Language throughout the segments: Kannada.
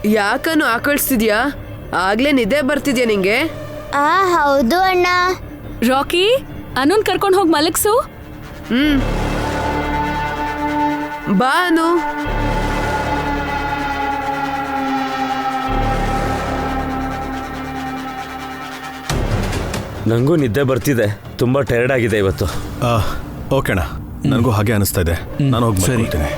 ಯಾಕನು ಆಕಳಿಸ್ತಿದ್ಯಾ? ಆಗ್ಲೇ ನಿದ್ದೆ ಬರ್ತಿದ್ಯಾ ನಿಂಗೆ? ಹೌದು ಅಣ್ಣ. ರಾಕಿ, ಅನುನ್ ಕರ್ಕೊಂಡು ಹೋಗಿ ಮಲಗ್ಸು. ಬಾ ಅನು. ನಂಗೂ ನಿದ್ದೆ ಬರ್ತಿದೆ, ತುಂಬಾ ಟೈರ್ಡ್ ಆಗಿದೆ ಇವತ್ತು. ಓಕೆ ಅಣ್ಣ, ನನಗೂ ಹಾಗೆ ಅನಿಸ್ತಾ ಇದೆ. ನಾನು ಹೋಗಿ ಮಲ್ಕೊಳ್ತೀನಿ.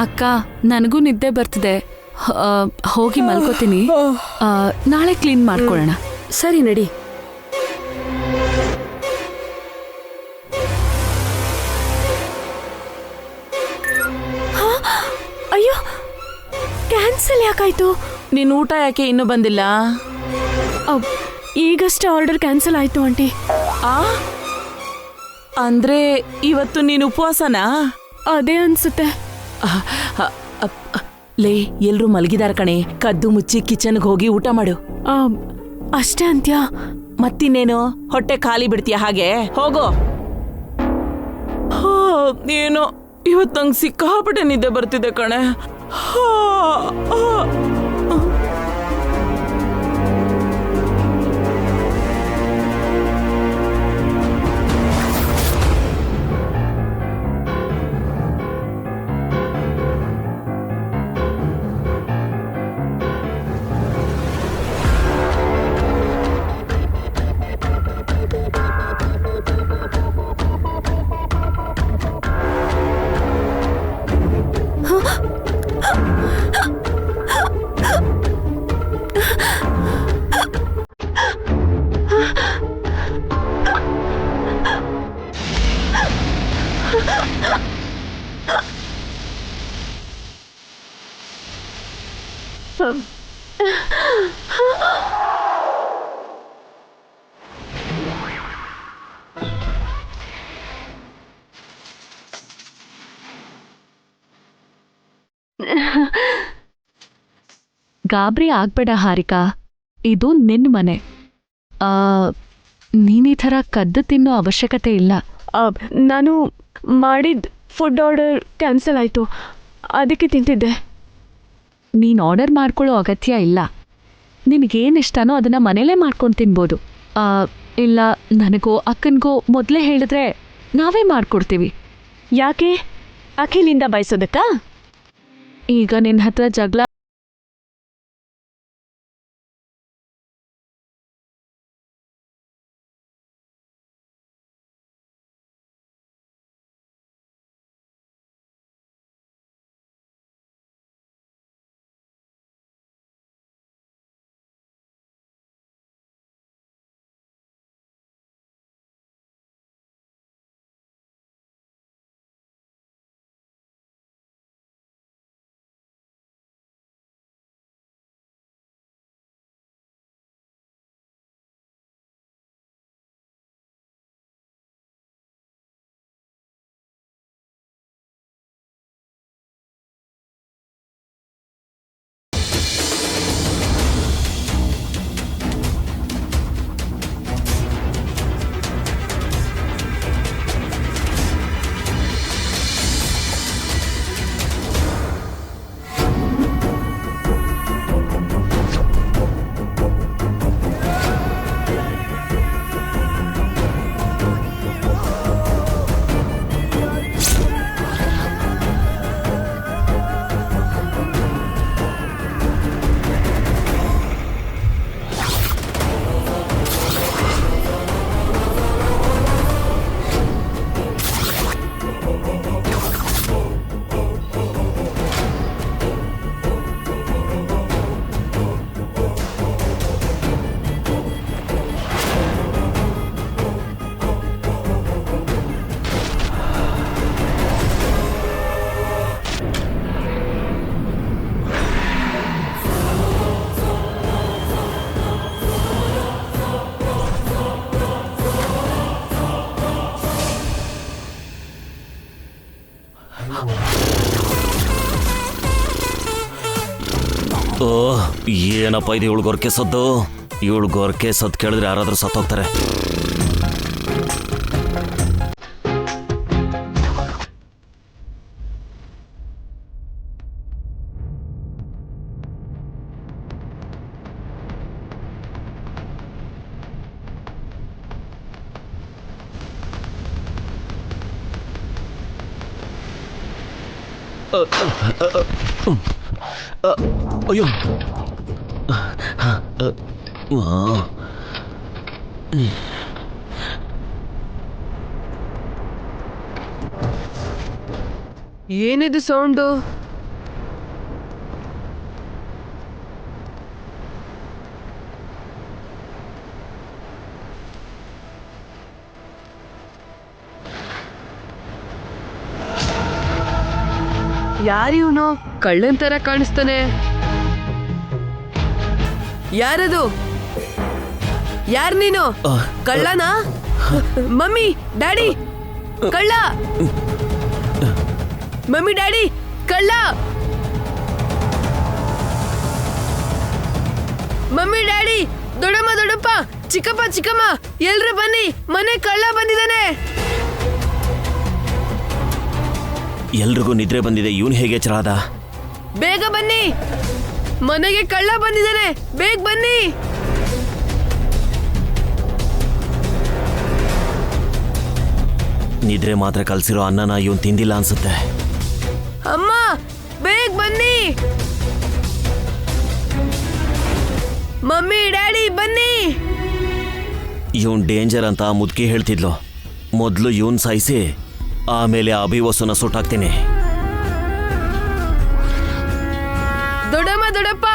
ಅಕ್ಕ, ನನಗೂ ನಿದ್ದೆ ಬರ್ತಿದೆ, ಹೋಗಿ ಮಲ್ಕೋತೀನಿ. ನಾಳೆ ಕ್ಲೀನ್ ಮಾಡ್ಕೊಳ್ಳೋಣ. ಸರಿ ನಡಿ. ಅಯ್ಯೋ, ಕ್ಯಾನ್ಸಲ್ ಯಾಕಾಯ್ತು? ನಿನ್ ಊಟ ಯಾಕೆ ಇನ್ನೂ ಬಂದಿಲ್ಲ? ಈಗಷ್ಟೇ ಆರ್ಡರ್ ಕ್ಯಾನ್ಸಲ್ ಆಯ್ತು ಆಂಟಿ. ಅಂದ್ರೆ ಇವತ್ತು ನೀನು ಉಪವಾಸನಾ? ಅದೇ ಅನ್ಸುತ್ತೆ. ಲೇ, ಎಲ್ರು ಮಲಗಿದಾರ ಕಣೆ. ಕದ್ದು ಮುಚ್ಚಿ ಕಿಚನ್ಗೆ ಹೋಗಿ ಊಟ ಮಾಡು. ಅಷ್ಟೇ ಅಂತ್ಯಾ? ಮತ್ತಿನ್ನೇನು, ಹೊಟ್ಟೆ ಖಾಲಿ ಬಿಡ್ತೀಯ ಹಾಗೆ? ಹೋಗೋ. ಏನೋ ಇವತ್ತು ನಂಗೆ ಸಿಕ್ಕಾಪಟ್ಟೆ ನಿದ್ದೆ ಬರ್ತಿದೆ ಕಣೆ. ಗಾಬರಿ ಆಗ್ಬೇಡ ಹಾರಿಕಾ, ಇದು ನಿನ್ನ ಮನೆ. ನೀನ್ ಈ ಥರ ಕದ್ದು ತಿನ್ನೋ ಅವಶ್ಯಕತೆ ಇಲ್ಲ. ನಾನು ಮಾಡಿದ ಫುಡ್ ಆರ್ಡರ್ ಕ್ಯಾನ್ಸಲ್ ಆಯಿತು, ಅದಕ್ಕೆ ತಿಂತಿದ್ದೆ. ನೀನು ಆರ್ಡರ್ ಮಾಡ್ಕೊಳ್ಳೋ ಅಗತ್ಯ ಇಲ್ಲ. ನಿನಗೇನು ಇಷ್ಟನೋ ಅದನ್ನು ಮನೇಲೇ ಮಾಡ್ಕೊಂಡು ತಿನ್ಬೋದು. ಇಲ್ಲ, ನನಗೋ ಅಕ್ಕನಿಗೋ ಮೊದಲೇ ಹೇಳಿದ್ರೆ ನಾವೇ ಮಾಡಿಕೊಡ್ತೀವಿ. ಯಾಕೆ? ಅಖಿಲಿಂದ ಬಯಸೋದಕ್ಕ? ಈಗ ನಿನ್ನ ಹತ್ರ ಜಗಳ ಓ ಏನಪ್ಪ ಇದು ಇವಳು ಗೊರಕೆ ಸದ್ದು. ಇವಳು ಗೊರಕೆ ಸದ್ದು ಕೇಳಿದ್ರೆ ಯಾರಾದ್ರೂ ಸತ್ತೋಗ್ತಾರೆ. ಅಯ್ಯೋ ಏನಿದು ಸೌಂಡು? ಯಾರಿವನು? ಕಳ್ಳನ್ ತರ ಕಾಣಿಸ್ತಾನೆ. ಯಾರದು? ಯಾರ್ ನೀನು? ಕಳ್ಳನಾ? ಮಮ್ಮಿ ಡ್ಯಾಡಿ ಕಳ್ಳ! ಮಮ್ಮಿ ಡ್ಯಾಡಿ ಕಳ್ಳ! ಮಮ್ಮಿ ಡ್ಯಾಡಿ, ದೊಡ್ಡಮ್ಮ ದೊಡ್ಡಪ್ಪ, ಚಿಕ್ಕಪ್ಪ ಚಿಕ್ಕಮ್ಮ, ಎಲ್ರು ಬನ್ನಿ, ಮನೆ ಕಳ್ಳ ಬಂದಿದ್ದಾನೆ. ಎಲ್ರಿಗೂ ನಿದ್ರೆ ಬಂದಿದೆ, ಇವನು ಹೇಗೆ ಎಚ್ಚರ ಆದ? ಬೇಗ ಬನ್ನಿ, ಮನೆಗೆ ಕಳ್ಳ ಬಂದಿದ್ದಾನೆ, ಬೇಗ ಬನ್ನಿ. ನಿದ್ರೆ ಮಾತ್ರ ಕಲ್ಸಿರೋ ಅನ್ನನ ಇವನು ತಿಂದಿಲ್ಲ ಅನ್ಸುತ್ತೆ. ಅಮ್ಮ ಬೇಗ ಬನ್ನಿ. ಮಮ್ಮಿ ಡ್ಯಾಡಿ ಬನ್ನಿ. ಇವನ್ ಡೇಂಜರ್ ಅಂತ ಮುದುಕಿ ಹೇಳ್ತಿದ್ಲು. ಮೊದಲು ಇವನ್ ಸಾಯಿಸಿ ಆಮೇಲೆ ಅಭಿವಸುನ ಸುಟ್ಟಾಕ್ತೀನಿ. ದೊಡ್ಡಮ್ಮ ದೊಡ್ಡಪ್ಪ,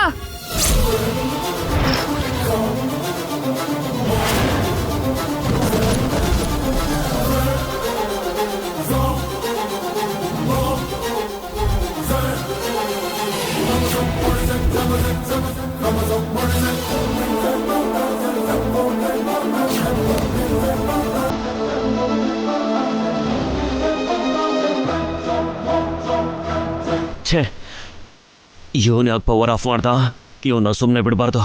ಛೇ, ಇವನು ಯಾಕೆ ಪವರ್ ಆಫ್ ಮಾಡ್ದ? ಇವನ್ನ ಸುಮ್ಮನೆ ಬಿಡಬಾರ್ದು.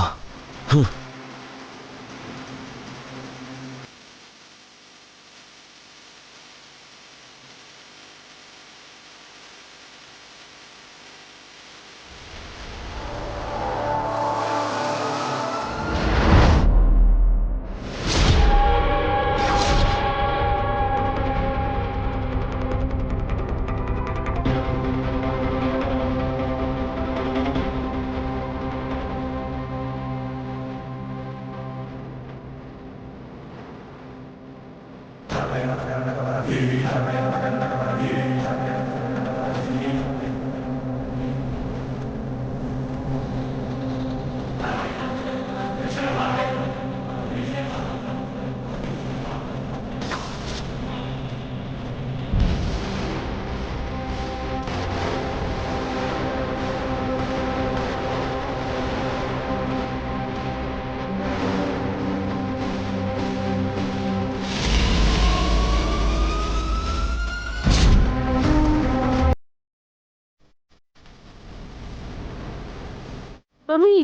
Mummy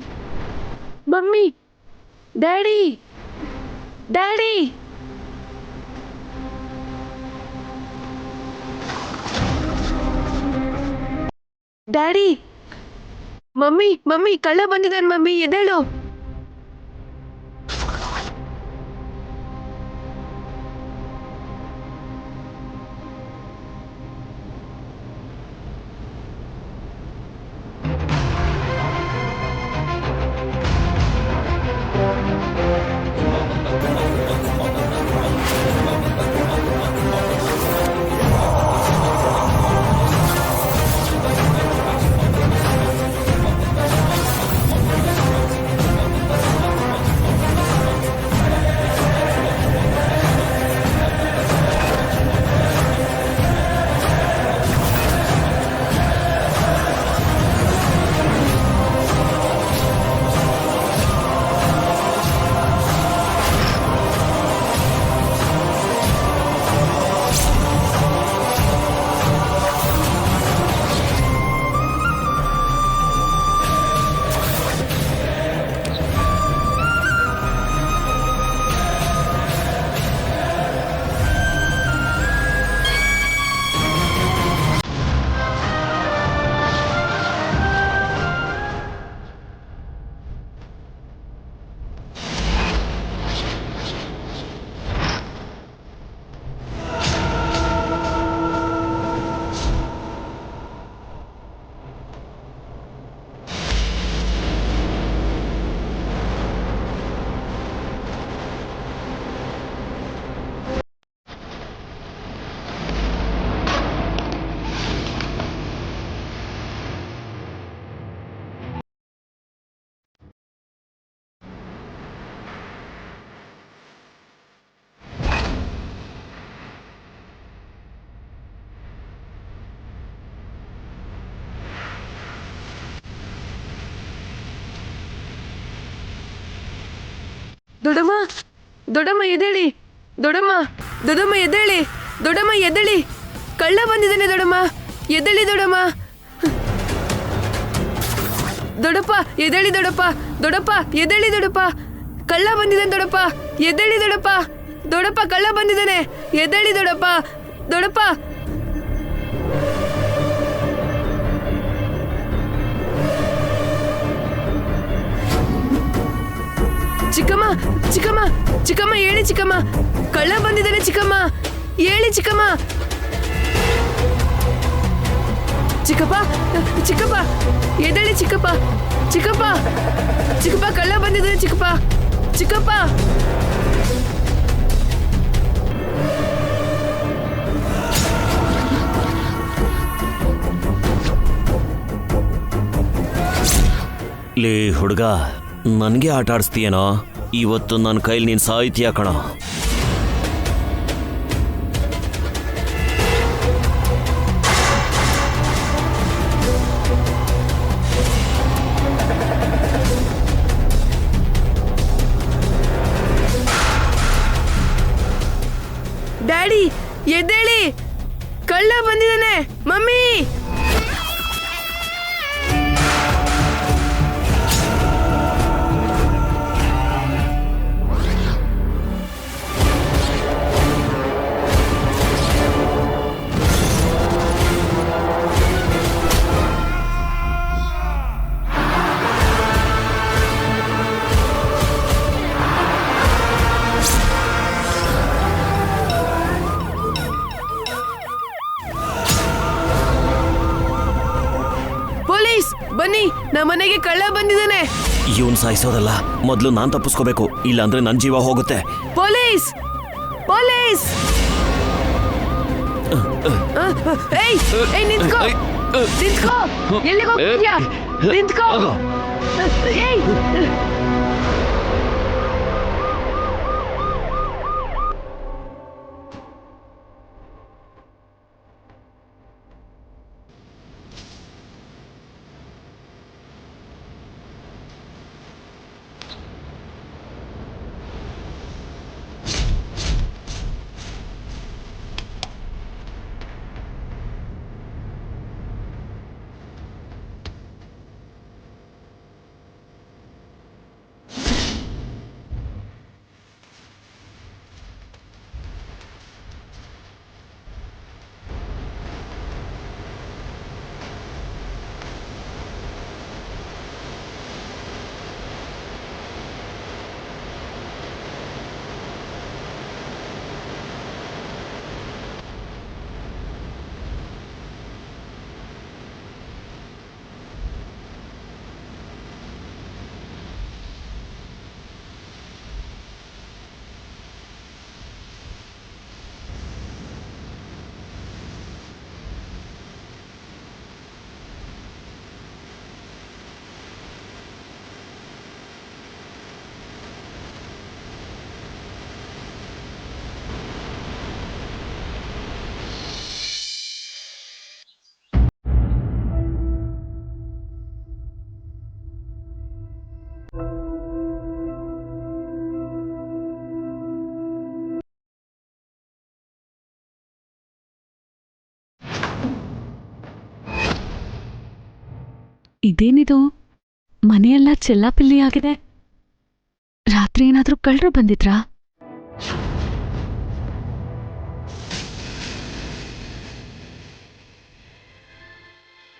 mummy daddy daddy. Daddy, mummy mummy ಕಳ್ಳ ಬಂದಿದ್ದಾನೆ ಮಮ್ಮಿ, ಎದ್ದೇಳು. ದೊಡಮ್ಮ ದೊಡಮ್ಮ ಎದ್ದೇಳಿ, ದೊಡಮ್ಮ ದೊಡಮ್ಮ ಎದ್ದೇಳಿ, ದೊಡಮ್ಮ ಎದ್ದೇಳಿ, ಕಳ್ಳ ಬಂದಿದ್ದಾನೆ ದೊಡಮ್ಮ, ಎದ್ದೇಳಿ ದೊಡಮ್ಮ. ದೊಡಪ್ಪ ಎದ್ದೇಳಿ, ದೊಡಪ್ಪ ದೊಡಪ್ಪ ಎದ್ದೇಳಿ, ದೊಡಪ್ಪ ಕಳ್ಳ ಬಂದಿದ್ದಾನೆ, ದೊಡಪ್ಪ ಎದ್ದೇಳಿ, ದೊಡಪ್ಪ ದೊಡಪ್ಪ ಕಳ್ಳ ಬಂದಿದ್ದಾನೆ, ಎದ್ದೇಳಿ ದೊಡಪ್ಪ, ದೊಡಪ್ಪ. ಚಿಕ್ಕಮ್ಮ ಚಿಕ್ಕಮ್ಮ ಚಿಕ್ಕಮ್ಮ ಹೇಳಿ ಚಿಕ್ಕಮ್ಮ, ಕಳ್ಳ ಬಂದಿದ್ದಾನೆ ಚಿಕ್ಕಮ್ಮ, ಹೇಳಿ ಚಿಕ್ಕಮ್ಮ. ಚಿಕ್ಕಪ್ಪ ಚಿಕ್ಕಪ್ಪ ಎದ್ದೇಳಿ ಚಿಕ್ಕಪ್ಪ, ಚಿಕ್ಕಪ್ಪ ಚಿಕ್ಕಪ್ಪ ಕಳ್ಳ ಬಂದಿದ್ದಾನೆ ಚಿಕ್ಕಪ್ಪ, ಚಿಕ್ಕಪ್ಪ. ಲೇ ಹುಡುಗ, ನನಗೆ ಆಟ ಆಡಿಸ್ತೀಯನೋ? ಇವತ್ತು ನನ್ನ ಕೈಲಿ ನೀನು ಸಾಯ್ತೀಯ ಕಣ. ಡ್ಯಾಡಿ ಎದ್ದೇಳಿ, ಕಳ್ಳ ಬಂದಿದ್ದಾನೆ, ಮಮ್ಮಿ. ಬನ್ನಿ, ನಮ್ಮ ಮನೆಗೆ ಕಳ್ಳ ಬಂದಿದ್ದಾನೆ. ಇವನ್ ಸಾಯಿಸೋದಲ್ಲ, ಮೊದಲು ನಾನು ತಪ್ಪಿಸ್ಕೋಬೇಕು, ಇಲ್ಲಾಂದ್ರೆ ನನ್ನ ಜೀವ ಹೋಗುತ್ತೆ. Police police. ಏಯ್ ಏಯ್ ನಿಂತ್ಕೋ, ನಿಂತ್ಕೋ, ಎಲ್ಲಿಗೆ ಹೋಗ್ತೀಯಾ? ನಿಂತ್ಕೋ. ಏಯ್ ಇದೇನಿದು, ಮನೆಯೆಲ್ಲ ಚೆಲ್ಲಾಪಿಲ್ಲಿ ಆಗಿದೆ. ರಾತ್ರಿ ಏನಾದ್ರೂ ಕಳ್ಳರು ಬಂದಿದ್ರಾ?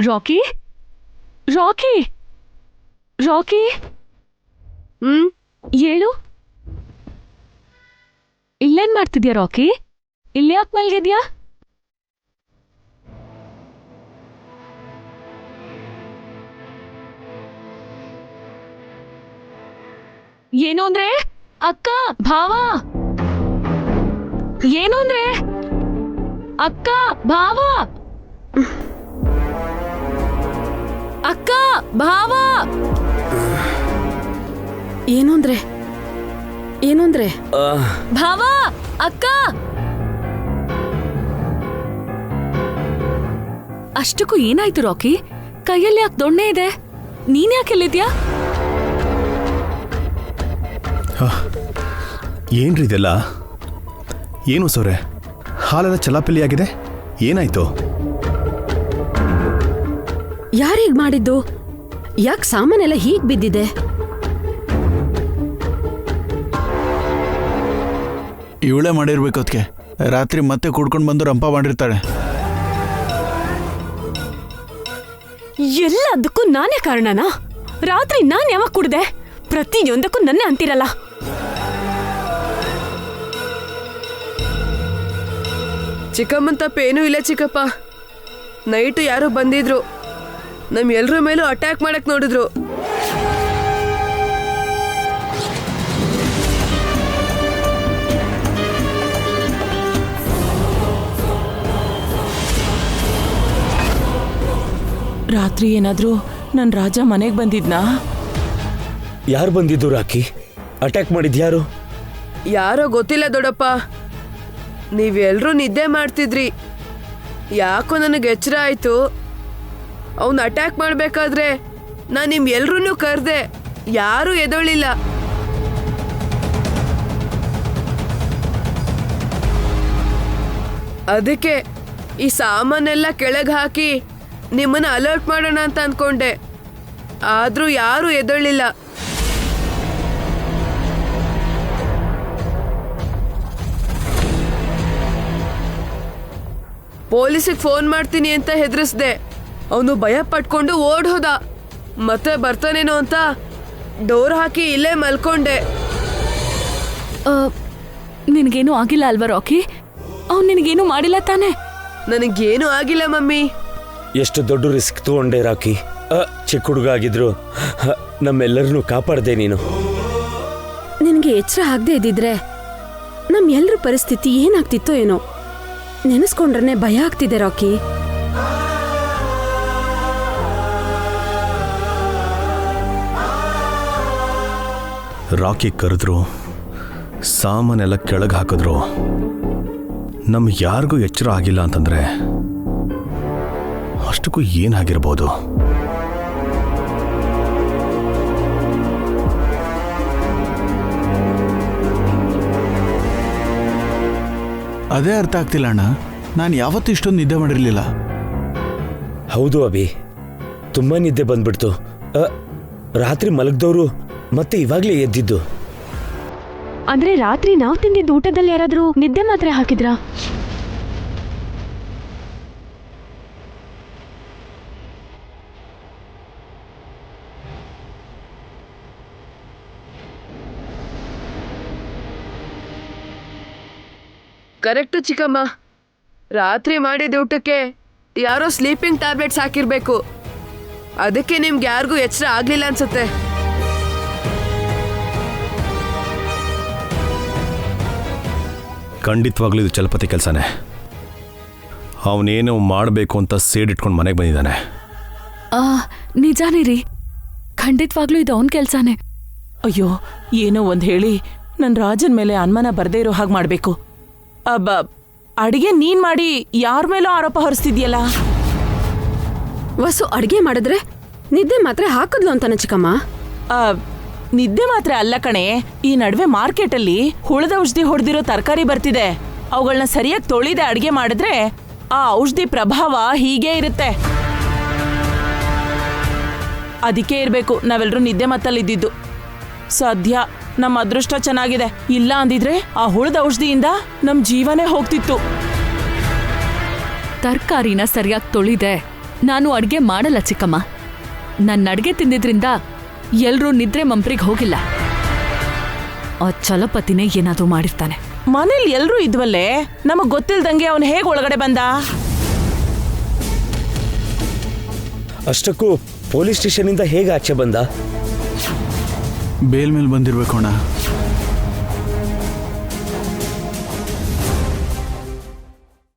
ರಾಕಿ, ರಾಕಿ, ರಾಕಿ, ಹೇಳು, ಇಲ್ಲೇನ್ ಮಾಡ್ತಿದ್ಯಾ ರಾಕಿ? ಇಲ್ಲಿ ಯಾಕೆ ಮಲ್ಗಿದ್ಯಾ? ಏನು ಅಂದ್ರೆ ಅಕ್ಕ, ಭಾವ, ಏನು ಅಂದ್ರೆ ಅಕ್ಕ, ಭಾವ, ಅಕ್ಕ, ಭಾವ. ಏನು ಅಂದ್ರೆ ಏನು ಅಂದ್ರೆ ಭಾವ, ಅಕ್ಕ. ಅಷ್ಟಕ್ಕೂ ಏನಾಯ್ತು ರಾಕಿ? ಕೈಯಲ್ಲಿ ಯಾಕೆ ದೊಣ್ಣೆ ಇದೆ? ನೀನ್ ಯಾಕೆ ಎಲ್ಲಿದ್ಯಾ? ಏನ್ರಿ ಇದೆಲ್ಲ? ಏನು ಸೌರೆ, ಹಾಲೆಲ್ಲ ಚಲಾಪಿಲಿ ಆಗಿದೆ, ಏನಾಯ್ತು? ಯಾರೀಗ್ ಮಾಡಿದ್ದು? ಯಾಕೆ ಸಾಮಾನೆಲ್ಲ ಹೀಗ್ ಬಿದ್ದಿದೆ? ಇವಳೇ ಮಾಡಿರ್ಬೇಕು ಅದಕ್ಕೆ. ರಾತ್ರಿ ಮತ್ತೆ ಕುಡ್ಕೊಂಡು ಬಂದು ರಂಪ ಮಾಡಿರ್ತಾಳೆ. ಎಲ್ಲದಕ್ಕೂ ನಾನೇ ಕಾರಣನಾ? ರಾತ್ರಿ ನಾನ್ ಯಾವಾಗ ಕುಡ್ದೆ? ಪ್ರತಿಯೊಂದಕ್ಕೂ ನನ್ನೇ ಅಂತಿರಲ್ಲ. ಚಿಕ್ಕಮ್ಮನ ತಪ್ಪೇನೂ ಇಲ್ಲ ಚಿಕ್ಕಪ್ಪ. ನೈಟು ಯಾರೋ ಬಂದಿದ್ರು, ನಮ್ ಎಲ್ರ ಮೇಲೂ ಅಟ್ಯಾಕ್ ಮಾಡಕ್ ನೋಡಿದ್ರು. ರಾತ್ರಿ ಏನಾದ್ರೂ ನನ್ ರಾಜ ಮನೆಗೆ ಬಂದಿದ್ನಾ? ಯಾರು ಬಂದಿದ್ದು ರಾಕಿ? ಅಟ್ಯಾಕ್ ಮಾಡಿದ್ಯಾರು? ಯಾರೋ ಗೊತ್ತಿಲ್ಲ ದೊಡ್ಡಪ್ಪ. ನೀವೆಲ್ರೂ ನಿದ್ದೆ ಮಾಡ್ತಿದ್ರಿ, ಯಾಕೋ ನನಗೆ ಎಚ್ಚರ ಆಯ್ತು. ಅವನು ಅಟ್ಯಾಕ್ ಮಾಡ್ಬೇಕಾದ್ರೆ ನಾನು ನಿಮ್ ಎಲ್ರೂ ಕರೆದೆ, ಯಾರೂ ಎದೊಳಿಲ್ಲ. ಅದಕ್ಕೆ ಈ ಸಾಮಾನೆಲ್ಲ ಕೆಳಗೆ ಹಾಕಿ ನಿಮ್ಮನ್ನ ಅಲರ್ಟ್ ಮಾಡೋಣ ಅಂತ ಅನ್ಕೊಂಡೆ, ಆದ್ರೂ ಯಾರೂ ಎದೊಳಿಲ್ಲ. ಪೊಲೀಸಿಗೆ ಫೋನ್ ಮಾಡ್ತೀನಿ ಅಂತ ಹೆದರಿಸ್ದೆ. ಅವನು ಭಯ ಪಟ್ಕೊಂಡು ಓಡ್ ಹೋದ. ಮತ್ತೆ ಬರ್ತಾನೇನೋ ಅಂತ ಡೋರ್ ಹಾಕಿ ಇಲ್ಲೇ ಮಲ್ಕೊಂಡೆ. ನಿನಗೇನು ಆಗಿಲ್ಲ ಅಲ್ವಾ ರಾಕಿ? ಅವ್ನು ನಿನಗೇನು ಮಾಡಿಲ್ಲ ತಾನೆ? ನನಗೇನು ಆಗಿಲ್ಲ ಮಮ್ಮಿ. ಎಷ್ಟು ದೊಡ್ಡ ರಿಸ್ಕ್ ತಗೊಂಡೆ ರಾಕಿ. ಚಿಕ್ಕ ಹುಡುಗ ಆಗಿದ್ರು ನಮ್ಮೆಲ್ಲರನ್ನೂ ಕಾಪಾಡ್ದೆ ನೀನು. ನಿನಗೆ ಎಚ್ಚರ ಆಗದೆ ಇದ್ದಿದ್ರೆ ನಮ್ ಎಲ್ರ ಪರಿಸ್ಥಿತಿ ಏನಾಗ್ತಿತ್ತೋ ಏನೋ. ನೆನೆಸ್ಕೊಂಡ್ರೆ ಭಯ ಆಗ್ತಿದೆ ರಾಕಿ. ರಾಕಿ ಕರೆದ್ರು, ಸಾಮಾನೆಲ್ಲ ಕೆಳಗೆ ಹಾಕಿದ್ರು, ನಮ್ಗೆ ಯಾರಿಗೂ ಎಚ್ಚರ ಆಗಿಲ್ಲ ಅಂತಂದ್ರೆ ಅಷ್ಟಕ್ಕೂ ಏನಾಗಿರ್ಬೋದು? ಅದೇ ಅರ್ಥ ಆಗ್ತಿಲ್ಲ ಅಣ್ಣ. ನಾನು ಯಾವತ್ತೂ ಇಷ್ಟೊಂದು ನಿದ್ದೆ ಮಾಡಿರಲಿಲ್ಲ. ಹೌದು ಅಭಿ, ತುಂಬಾ ನಿದ್ದೆ ಬಂದ್ಬಿಡ್ತು. ರಾತ್ರಿ ಮಲಗ್ದವ್ರು ಮತ್ತೆ ಇವಾಗ್ಲೇ ಎದ್ದಿದ್ದು. ಅಂದ್ರೆ ರಾತ್ರಿ ನಾವು ತಿಂದಿದ್ದ ಊಟದಲ್ಲಿ ಯಾರಾದ್ರೂ ನಿದ್ದೆ ಮಾತ್ರೆ ಹಾಕಿದ್ರಾ? ಕರೆಕ್ಟು ಚಿಕ್ಕಮ್ಮ. ರಾತ್ರಿ ಮಾಡಿದ ಊಟಕ್ಕೆ ಯಾರೋ ಸ್ಲೀಪಿಂಗ್ ಟ್ಯಾಬ್ಲೆಟ್ಸ್ ಹಾಕಿರ್ಬೇಕು. ಅದಕ್ಕೆ ನಿಮ್ಗೆ ಯಾರಿಗೂ ಎಚ್ಚರ ಆಗ್ಲಿಲ್ಲ ಅನ್ಸುತ್ತೆ. ಖಂಡಿತವಾಗ್ಲೂ ಇದು ಚಲಪತಿ ಕೆಲಸನೇ. ಅವನೇನೋ ಮಾಡಬೇಕು ಅಂತ ಸೇಡಿಟ್ಕೊಂಡು ಮನೆಗೆ ಬಂದಿದ್ದಾನೆ. ನಿಜಾನೇ ರೀ, ಖಂಡಿತವಾಗ್ಲೂ ಇದು ಅವನ ಕೆಲ್ಸಾನೇ. ಅಯ್ಯೋ, ಏನೋ ಒಂದ್ ಹೇಳಿ ನನ್ ರಾಜನ್ ಮೇಲೆ ಅನುಮಾನ ಬರ್ದೇ ಇರೋ ಹಾಗೆ ಮಾಡ್ಬೇಕು. ಅಡಿಗೆ ನೀನ್ ಮಾಡಿ ಯಾರ ಮೇಲೋ ಆರೋಪ ಹೊರಿಸ್ತಿದ್ಯಲ್ಲ? ವಸು ಅಡ್ಗೆ ಮಾಡಿದ್ರೆ ನಿದ್ದೆ ಮಾತ್ರ ಹಾಕದ್ಲು ಅಂತಾನೆ ಚಿಕ್ಕಮ್ಮ. ನಿದ್ದೆ ಮಾತ್ರ ಅಲ್ಲ ಕಣೆ, ಈ ನಡುವೆ ಮಾರ್ಕೆಟಲ್ಲಿ ಹುಳದ ಔಷಧಿ ಹೊಡೆದಿರೋ ತರಕಾರಿ ಬರ್ತಿದೆ. ಅವುಗಳನ್ನ ಸರಿಯಾಗಿ ತೊಳಿದೆ ಅಡ್ಗೆ ಮಾಡಿದ್ರೆ ಆ ಔಷಧಿ ಪ್ರಭಾವ ಹೀಗೆ ಇರುತ್ತೆ. ಅದಕ್ಕೆ ಇರ್ಬೇಕು ನಾವೆಲ್ಲರೂ ನಿದ್ದೆ ಮತ್ತಲ್ಲಿದ್ದಿದ್ದು. ಸದ್ಯ ನಮ್ಮ ಅದೃಷ್ಟ ಚೆನ್ನಾಗಿದೆ, ಇಲ್ಲ ಅಂದಿದ್ರೆ ಆ ಹುಳದ ಔಷಧಿಯಿಂದ ನಮ್ ಜೀವನೇ ಹೋಗ್ತಿತ್ತು. ತರಕಾರಿನ ಸರಿಯಾಗಿ ತೊಳಿದೆ ನಾನು ಅಡ್ಗೆ ಮಾಡಲ್ಲ ಚಿಕ್ಕಮ್ಮ. ನನ್ನ ಅಡ್ಗೆ ತಿಂದಿದ್ರಿಂದ ಎಲ್ರೂ ನಿದ್ರೆ ಮಂಪ್ರಿಗೆ ಹೋಗಿಲ್ಲ. ಆ ಚಲಪತಿನೇ ಏನಾದ್ರೂ ಮಾಡಿರ್ತಾನೆ. ಮನೇಲಿ ಎಲ್ರೂ ಇದ್ವಲ್ಲೇ, ನಮಗ್ ಗೊತ್ತಿಲ್ದಂಗೆ ಅವನು ಹೇಗೆ ಒಳಗಡೆ ಬಂದ? ಅಷ್ಟಕ್ಕೂ ಪೊಲೀಸ್ ಸ್ಟೇಷನ್ ಇಂದ ಹೇಗೆ ಆಚೆ ಬಂದ? ಬೇಲ್ ಮೇಲೆ ಬಂದಿರ್ಬೇಕು ಅಣ್ಣ.